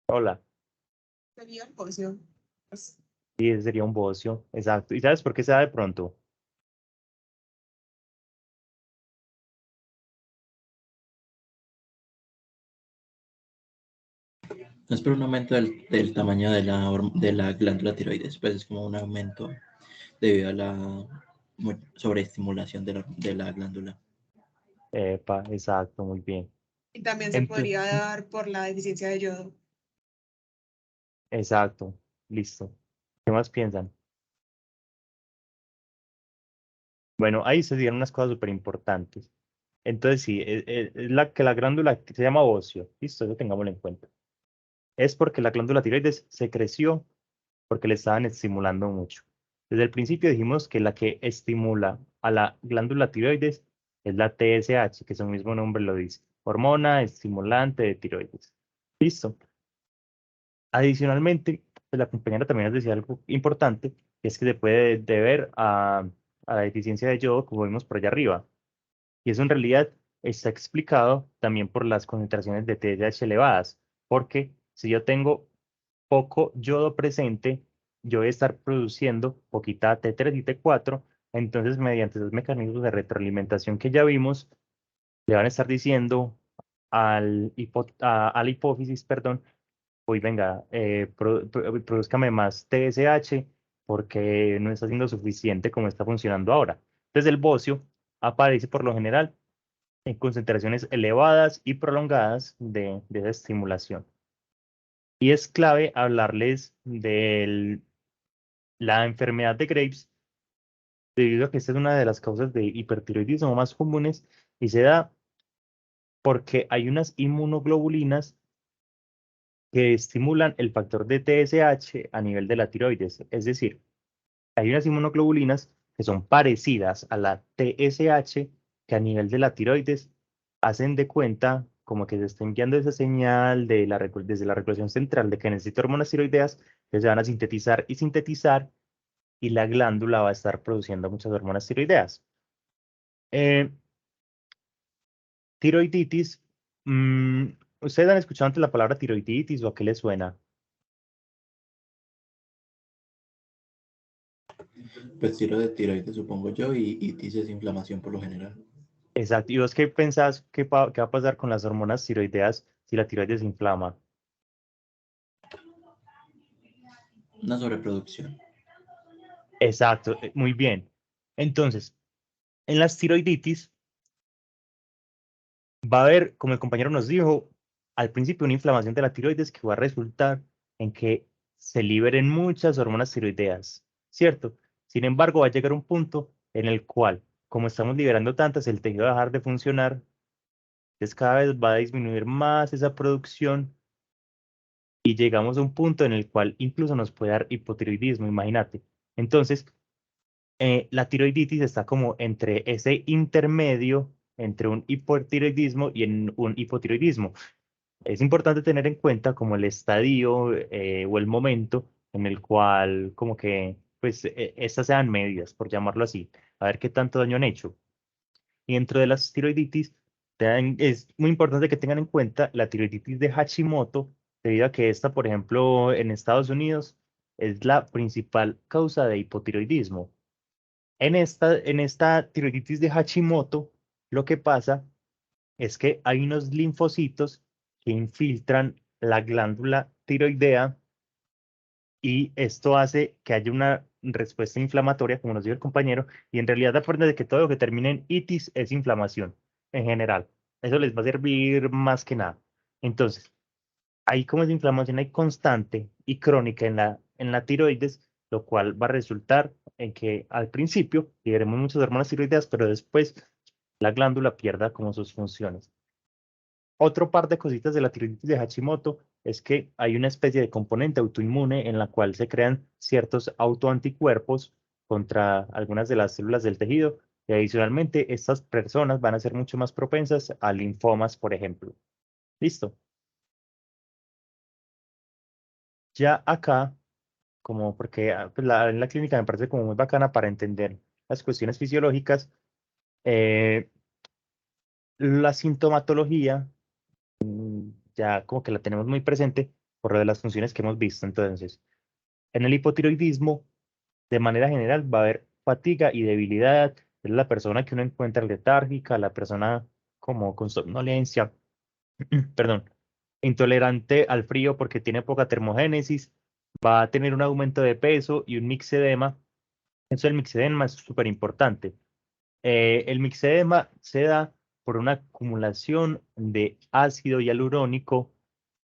Hola. Sería el bocio. Pues, Sí, ese sería un bocio, exacto. ¿Y sabes por qué se da de pronto? No es por un aumento del tamaño de de la glándula tiroides, pues es como un aumento debido a la sobreestimulación de la glándula. Epa, exacto, muy bien. y también se Entonces, podría dar por la deficiencia de yodo. exacto, listo. ¿Qué más piensan? Bueno, ahí se dieron unas cosas súper importantes. Entonces, sí, es la que la glándula se llama bocio, listo, eso tengámoslo en cuenta. Es porque la glándula tiroides se creció porque le estaban estimulando mucho. Desde el principio dijimos que la que estimula a la glándula tiroides es la TSH, que su mismo nombre lo dice, hormona estimulante de tiroides. Listo. Adicionalmente, pues, la compañera también nos decía algo importante, que es que se puede deber a la deficiencia de yodo, como vimos por allá arriba. Y eso en realidad está explicado también por las concentraciones de TSH elevadas, porque si yo tengo poco yodo presente, yo voy a estar produciendo poquita T3 y T4, entonces mediante esos mecanismos de retroalimentación que ya vimos, le van a estar diciendo a la hipófisis, perdón, uy, venga, produzcame más TSH porque no está siendo suficiente como está funcionando ahora. Entonces el bocio aparece por lo general en concentraciones elevadas y prolongadas de esa estimulación. Y es clave hablarles de la enfermedad de Graves, debido a que esta es una de las causas de hipertiroidismo más comunes y se da porque hay unas inmunoglobulinas que estimulan el factor de TSH a nivel de la tiroides. Es decir, hay unas inmunoglobulinas que son parecidas a la TSH que a nivel de la tiroides hacen de cuenta como que se está enviando esa señal desde la regulación central de que necesita hormonas tiroideas que se van a sintetizar y sintetizar y la glándula va a estar produciendo muchas hormonas tiroideas. Eh, Tiroiditis, mm, ¿ustedes han escuchado antes la palabra tiroiditis o a qué les suena? Pues tiro de tiroides, supongo yo, y itis es inflamación por lo general. Exacto. ¿Y vos qué pensás qué va a pasar con las hormonas tiroideas si la tiroides se inflama? Una sobreproducción. Exacto, muy bien. Entonces, en las tiroiditis va a haber, como el compañero nos dijo, al principio una inflamación de la tiroides que va a resultar en que se liberen muchas hormonas tiroideas, ¿cierto? Sin embargo, va a llegar un punto en el cual, como estamos liberando tantas, el tejido va a dejar de funcionar, entonces cada vez va a disminuir más esa producción y llegamos a un punto en el cual incluso nos puede dar hipotiroidismo, imagínate. Entonces, la tiroiditis está como entre ese intermedio entre un hipotiroidismo y en un hipotiroidismo. Es importante tener en cuenta como el estadio o el momento en el cual como que pues estas sean medidas, por llamarlo así, a ver qué tanto daño han hecho. Y dentro de las tiroiditis, es muy importante que tengan en cuenta la tiroiditis de Hashimoto, debido a que esta, por ejemplo, en Estados Unidos es la principal causa de hipotiroidismo. En esta tiroiditis de Hashimoto, lo que pasa es que hay unos linfocitos que infiltran la glándula tiroidea y esto hace que haya una respuesta inflamatoria, como nos dijo el compañero, y en realidad acuérdense de que todo lo que termine en itis es inflamación en general. Eso les va a servir más que nada. Entonces, ahí como es inflamación hay constante y crónica en la tiroides, lo cual va a resultar en que al principio liberemos muchas hormonas tiroideas, pero después la glándula pierda como sus funciones. Otro par de cositas de la tiroiditis de Hashimoto es que hay una especie de componente autoinmune en la cual se crean ciertos autoanticuerpos contra algunas de las células del tejido y adicionalmente estas personas van a ser mucho más propensas a linfomas, por ejemplo. ¿Listo? Ya acá, como porque pues, en la clínica me parece como muy bacana para entender las cuestiones fisiológicas, eh, la sintomatología ya como que la tenemos muy presente por lo de las funciones que hemos visto. Entonces, en el hipotiroidismo, de manera general, va a haber fatiga y debilidad. Es la persona que uno encuentra letárgica, la persona como con somnolencia, perdón, intolerante al frío porque tiene poca termogénesis, va a tener un aumento de peso y un mixedema. Eso el mixedema es súper importante. El mixedema se da por una acumulación de ácido hialurónico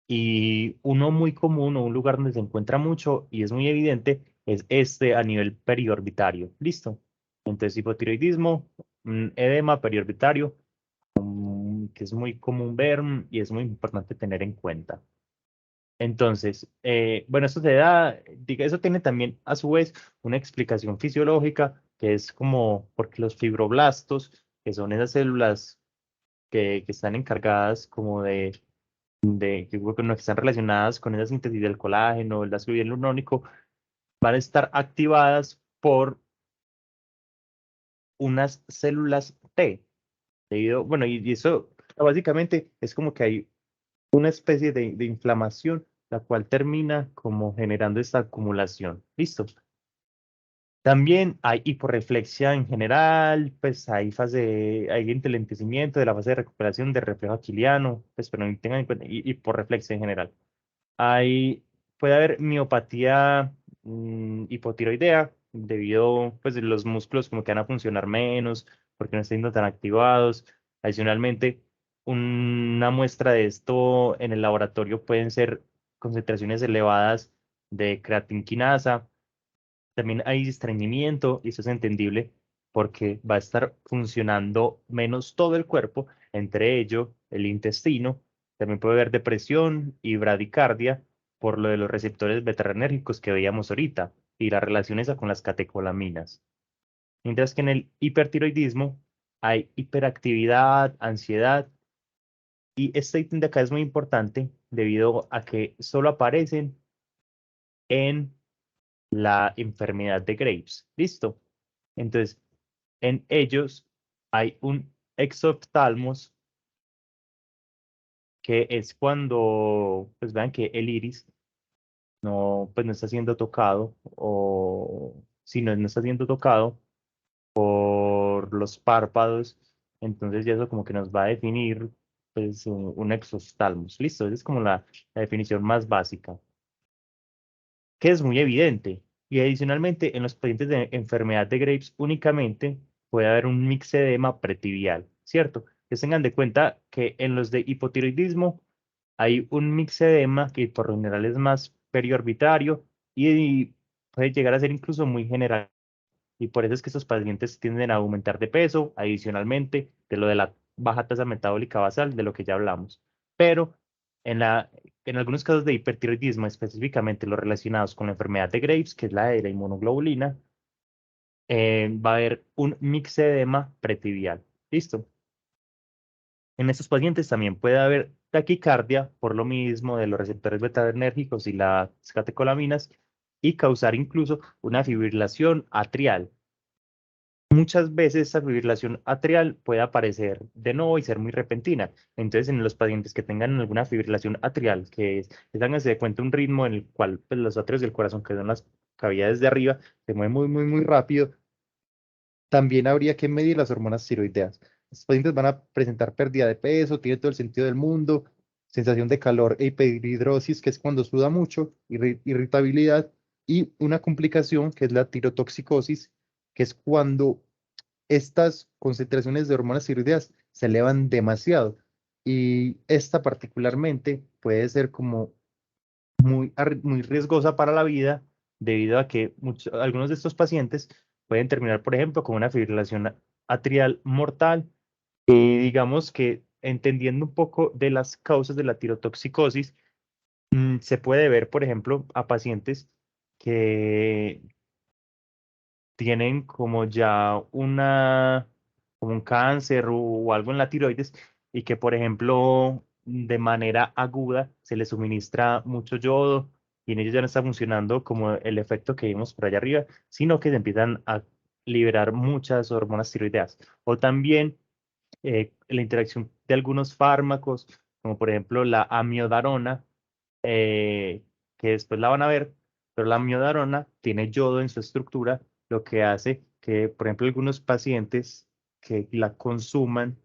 y uno muy común o un lugar donde se encuentra mucho y es muy evidente es este a nivel periorbitario. ¿Listo? Entonces, hipotiroidismo, edema periorbitario, que es muy común ver y es muy importante tener en cuenta. Entonces, bueno, eso se da, diga, eso tiene también a su vez una explicación fisiológica, que es como porque los fibroblastos, que son esas células que están encargadas como que bueno, que están relacionadas con esa síntesis del colágeno, el ácido hialurónico, van a estar activadas por unas células T. Debido, bueno, y eso básicamente es como que hay una especie de inflamación, la cual termina como generando esta acumulación. ¿Listo? También hay hiporreflexia en general, pues hay entelentecimiento de la fase de recuperación de reflejo aquiliano, pues pero tengan en cuenta hiporreflexia en general. Puede haber miopatía hipotiroidea debido, pues, los músculos como que van a funcionar menos porque no están siendo tan activados. Adicionalmente, una muestra de esto en el laboratorio pueden ser concentraciones elevadas de creatinquinasa. También hay estreñimiento y eso es entendible porque va a estar funcionando menos todo el cuerpo, entre ello el intestino. También puede haber depresión y bradicardia por lo de los receptores betarenérgicos que veíamos ahorita y la relación esa con las catecolaminas. Mientras que en el hipertiroidismo hay hiperactividad, ansiedad y este ítem de acá es muy importante debido a que solo aparecen en la enfermedad de Graves. ¿Listo? Entonces, en ellos hay un exoftalmos que es cuando, pues vean que el iris no, pues no está siendo tocado o si no está siendo tocado por los párpados, entonces ya eso como que nos va a definir pues un exoftalmos. Listo, esa es como la definición más básica, que es muy evidente. Y adicionalmente, en los pacientes de enfermedad de Graves únicamente puede haber un mixedema pretibial, ¿cierto? Que tengan de cuenta que en los de hipotiroidismo hay un mixedema que por lo general es más periorbitario y puede llegar a ser incluso muy general. Y por eso es que estos pacientes tienden a aumentar de peso, adicionalmente de lo de la baja tasa metabólica basal, de lo que ya hablamos. Pero en, la, en algunos casos de hipertiroidismo, específicamente los relacionados con la enfermedad de Graves, que es la de la inmunoglobulina, va a haber un mixedema pretibial. ¿Listo? En estos pacientes también puede haber taquicardia por lo mismo de los receptores beta-adrenérgicos y las catecolaminas y causar incluso una fibrilación atrial. muchas veces esa fibrilación atrial puede aparecer de nuevo y ser muy repentina. Entonces, en los pacientes que tengan alguna fibrilación atrial, háganse de cuenta un ritmo en el cual pues, los atrios del corazón, que son las cavidades de arriba, se mueven muy, muy, muy rápido, también habría que medir las hormonas tiroideas. Los pacientes van a presentar pérdida de peso, tiene todo el sentido del mundo, sensación de calor e hiperhidrosis, que es cuando suda mucho, irritabilidad, y una complicación que es la tirotoxicosis, que es cuando estas concentraciones de hormonas tiroideas se elevan demasiado. Y esta particularmente puede ser como muy riesgosa para la vida debido a que algunos de estos pacientes pueden terminar, por ejemplo, con una fibrilación atrial mortal. Y digamos que entendiendo un poco de las causas de la tirotoxicosis, se puede ver, por ejemplo, a pacientes que tienen como ya como un cáncer o algo en la tiroides y que, por ejemplo, de manera aguda se les suministra mucho yodo y en ellos ya no está funcionando como el efecto que vimos por allá arriba, sino que se empiezan a liberar muchas hormonas tiroideas. O también la interacción de algunos fármacos, como por ejemplo la amiodarona, que después la van a ver, pero la amiodarona tiene yodo en su estructura, lo que hace que, por ejemplo, algunos pacientes que la consuman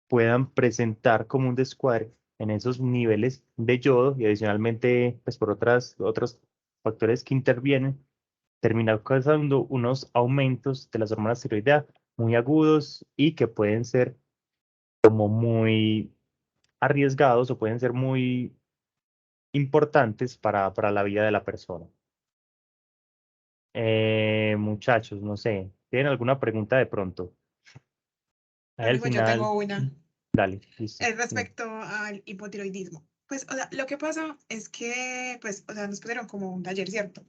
puedan presentar como un descuadre en esos niveles de yodo y adicionalmente, pues por otros factores que intervienen, terminar causando unos aumentos de las hormonas tiroideas muy agudos y que pueden ser como muy arriesgados o pueden ser muy importantes para la vida de la persona. Muchachos, no sé, ¿tienen alguna pregunta de pronto? Ahí Lo al mismo yo final, tengo una. dale, listo. Es respecto al hipotiroidismo. Pues, o sea, lo que pasa es que, pues, o sea, nos pusieron como un taller, ¿cierto?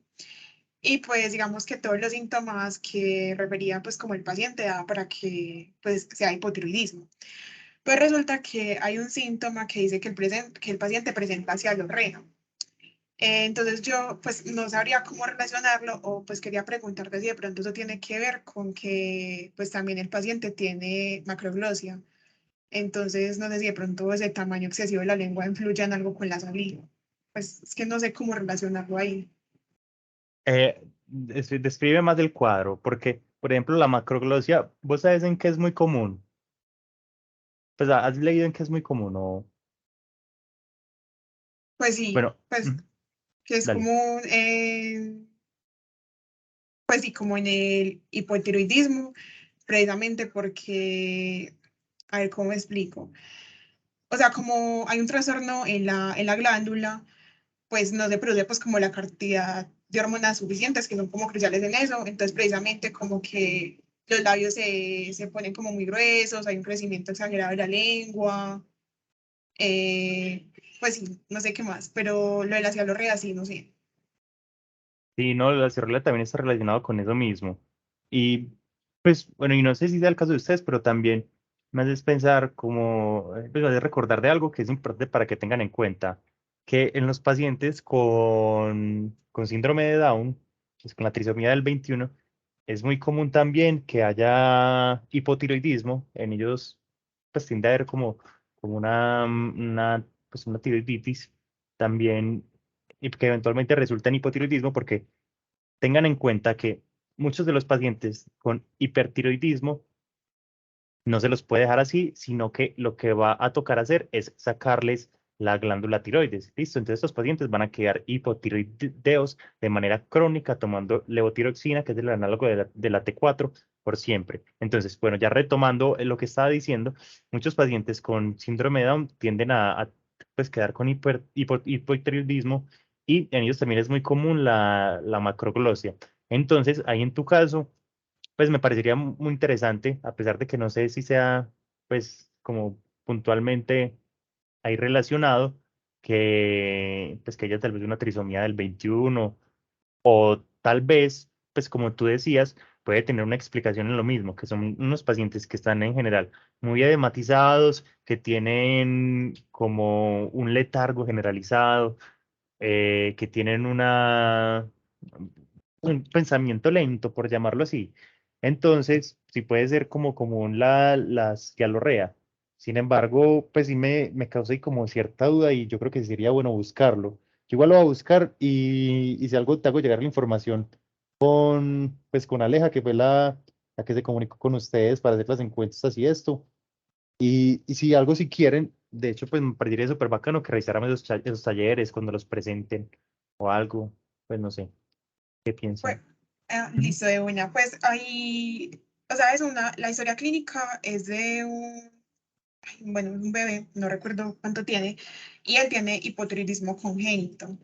Y pues digamos que todos los síntomas que refería pues como el paciente da para que pues sea hipotiroidismo. Pues resulta que hay un síntoma que dice que que el paciente presenta cialorrea. Entonces yo pues no sabría cómo relacionarlo o pues quería preguntarte si de pronto eso tiene que ver con que pues también el paciente tiene macroglosia. Entonces no sé si de pronto ese tamaño excesivo de la lengua influye en algo con la saliva. Pues es que no sé cómo relacionarlo ahí. Describe más del cuadro, porque, por ejemplo, la macroglosia, ¿vos sabes en qué es muy común? Pues, ¿has leído en qué es muy común? O, Pues sí, bueno, pues que es dale. común pues sí, como en el hipotiroidismo, precisamente porque, a ver, ¿cómo explico? O sea, como hay un trastorno en la glándula, pues no se produce pues como la cantidad de hormonas suficientes que son como cruciales en eso, entonces precisamente como que los labios se ponen como muy gruesos, hay un crecimiento exagerado de la lengua, pues sí, no sé qué más, pero lo de la cialorrea sí, no sé. Sí, no, la cirrola también está relacionado con eso mismo. Y pues, bueno, y no sé si sea el caso de ustedes, pero también me haces pensar como, pues me hace recordar de algo que es importante para que tengan en cuenta, que en los pacientes con síndrome de Down, pues con la trisomía del 21, es muy común también que haya hipotiroidismo. En ellos, pues tiende a haber como pues una tiroiditis también y que eventualmente resulta en hipotiroidismo porque tengan en cuenta que muchos de los pacientes con hipertiroidismo no se los puede dejar así, sino que lo que va a tocar hacer es sacarles la glándula tiroides. ¿Listo? Entonces estos pacientes van a quedar hipotiroideos de manera crónica tomando levotiroxina, que es el análogo de la T4, por siempre. Entonces, bueno, ya retomando lo que estaba diciendo, muchos pacientes con síndrome de Down tienden pues, quedar con hipotiroidismo y en ellos también es muy común la macroglosia. Entonces, ahí en tu caso pues me parecería muy interesante, a pesar de que no sé si sea, pues, como puntualmente ahí relacionado, pues, que haya tal vez una trisomía del 21 o tal vez, pues, como tú decías, puede tener una explicación en lo mismo, que son unos pacientes que están en general muy edematizados, que tienen como un letargo generalizado, que tienen un pensamiento lento, por llamarlo así. Entonces, sí puede ser como común la ciclosporina. Sin embargo, pues sí me causa ahí como cierta duda y yo creo que sería bueno buscarlo. Yo igual lo voy a buscar y si algo te hago llegar la información pues con Aleja, que fue la que se comunicó con ustedes para hacer las encuestas y esto. Y si algo si quieren, de hecho, pues me parecería súper bacano que realizáramos esos talleres cuando los presenten o algo, pues no sé, ¿qué Pues, piensan? Ujú. listo, de una. Pues ahí, o sea, la historia clínica es de bueno, un bebé, no recuerdo cuánto tiene, y él tiene hipotiroidismo congénito.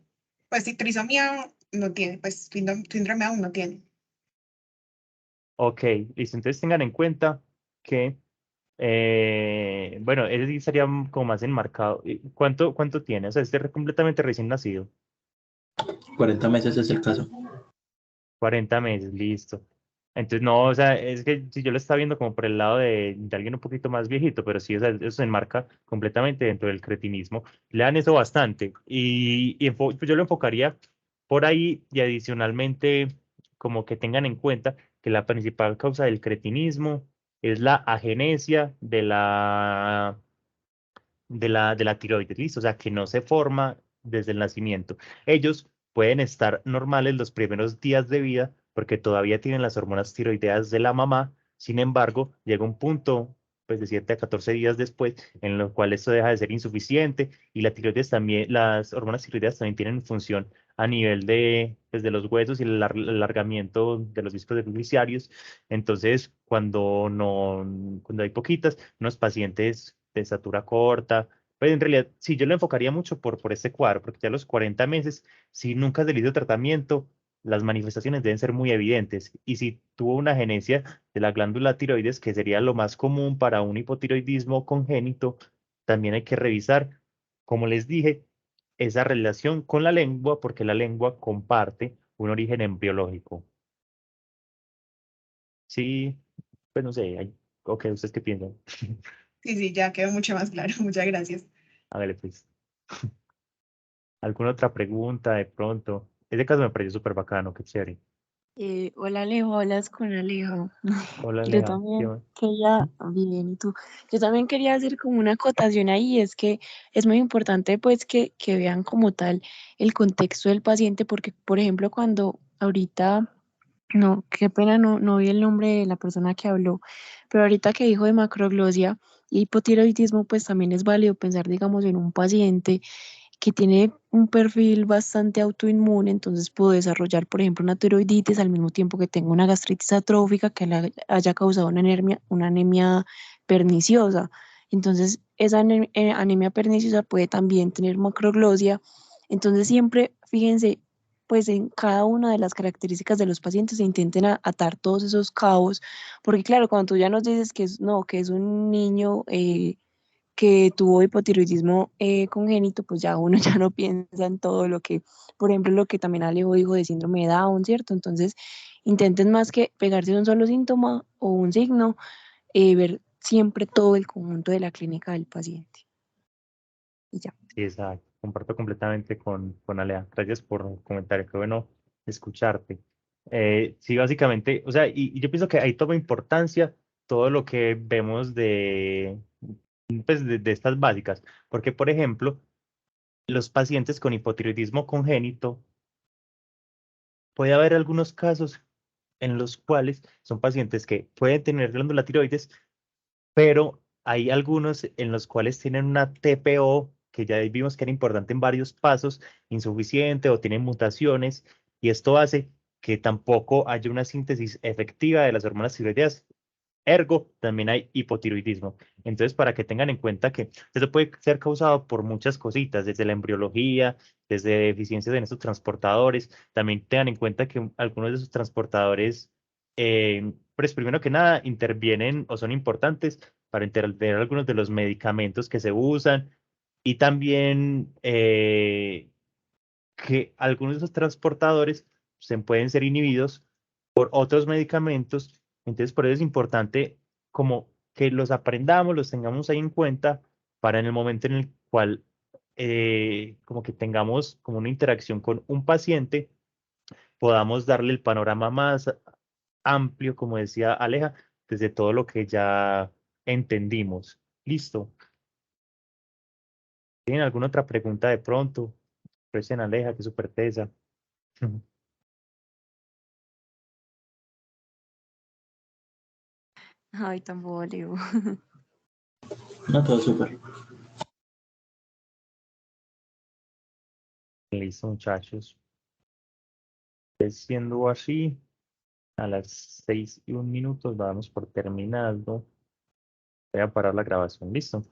Pues si trisomía no tiene, pues síndrome aún no tiene. Ok, listo. Entonces tengan en cuenta que, bueno, ese sí estaría como más enmarcado. ¿Cuánto tiene? O sea, este es completamente recién nacido. 40 meses es el caso. 40 meses, listo. Entonces, no, o sea, es que si yo lo estaba viendo como por el lado de alguien un poquito más viejito, pero sí, o sea, eso se enmarca completamente dentro del cretinismo. Le dan eso bastante. Pues yo lo enfocaría por ahí y adicionalmente, como que tengan en cuenta que la principal causa del cretinismo es la agenesia de la tiroides, ¿listo? O sea, que no se forma desde el nacimiento. Ellos pueden estar normales los primeros días de vida porque todavía tienen las hormonas tiroideas de la mamá. Sin embargo, llega un punto, pues de 7 a 14 días después, en lo cual esto deja de ser insuficiente y la tiroides también, las hormonas tiroideas también tienen función a nivel pues, de los huesos y el alargamiento de los discos beneficiarios. Entonces, cuando hay poquitas, unos pacientes de estatura corta, pues en realidad, sí, yo lo enfocaría mucho por este cuadro, porque ya a los 40 meses, si nunca has tenido tratamiento, las manifestaciones deben ser muy evidentes. Y si tuvo una genesia de la glándula tiroides, que sería lo más común para un hipotiroidismo congénito, también hay que revisar, como les dije, esa relación con la lengua, porque la lengua comparte un origen embriológico. Sí, pues no sé, ok, ¿ustedes qué piensan? Sí, sí, ya quedó mucho más claro. Muchas gracias. Hágale pues. ¿Alguna otra pregunta de pronto? Ese caso me pareció súper bacano, qué chévere. Hola Alejo, hablas con Alejo. Hola, Yo Aleja. ¿Qué también más? quería, bien, ¿y tú? Yo también quería hacer como una acotación ahí, es que es muy importante pues que vean como tal el contexto del paciente, porque por ejemplo cuando ahorita, no, qué pena, no vi el nombre de la persona que habló, pero ahorita que dijo de macroglosia y hipotiroidismo, pues también es válido pensar, digamos, en un paciente que tiene un perfil bastante autoinmune, entonces pudo desarrollar, por ejemplo, una tiroiditis al mismo tiempo que tenga una gastritis atrófica que le haya causado una anemia perniciosa. Entonces, esa anemia perniciosa puede también tener macroglosia. Entonces, siempre fíjense, pues en cada una de las características de los pacientes se intenten atar todos esos cabos, porque claro, cuando tú ya nos dices que no, que es un niño que tuvo hipotiroidismo congénito, pues ya uno ya no piensa en todo lo que, por ejemplo, lo que también Alejo dijo de síndrome de Down, ¿cierto? Entonces, intenten más que pegarse un solo síntoma o un signo, ver siempre todo el conjunto de la clínica del paciente. Y ya. Sí, exacto. Comparto completamente con Alea. Gracias por el comentario. Qué bueno escucharte. Sí, básicamente, o sea, y yo pienso que ahí toma importancia todo lo que vemos pues, de estas básicas. Porque, por ejemplo, los pacientes con hipotiroidismo congénito, puede haber algunos casos en los cuales son pacientes que pueden tener glándula tiroides, pero hay algunos en los cuales tienen una TPO, que ya vimos que era importante en varios pasos, insuficiente o tienen mutaciones, y esto hace que tampoco haya una síntesis efectiva de las hormonas tiroideas. Ergo, también hay hipotiroidismo. Entonces, para que tengan en cuenta que esto puede ser causado por muchas cositas, desde la embriología, desde deficiencias en estos transportadores. También tengan en cuenta que algunos de esos transportadores, pues primero que nada, intervienen o son importantes para intervenir algunos de los medicamentos que se usan y también que algunos de esos transportadores se pueden ser inhibidos por otros medicamentos. Entonces, por eso es importante como que los aprendamos, los tengamos ahí en cuenta para en el momento en el cual como que tengamos como una interacción con un paciente, podamos darle el panorama más amplio, como decía Aleja, desde todo lo que ya entendimos. Listo. ¿Tienen alguna otra pregunta de pronto? Pues en Aleja, que súper tesa. Ay, tan bobo. No, todo súper. Listo, muchachos. Pues siendo así, a las 6:01 vamos por terminando. Voy a parar la grabación. Listo.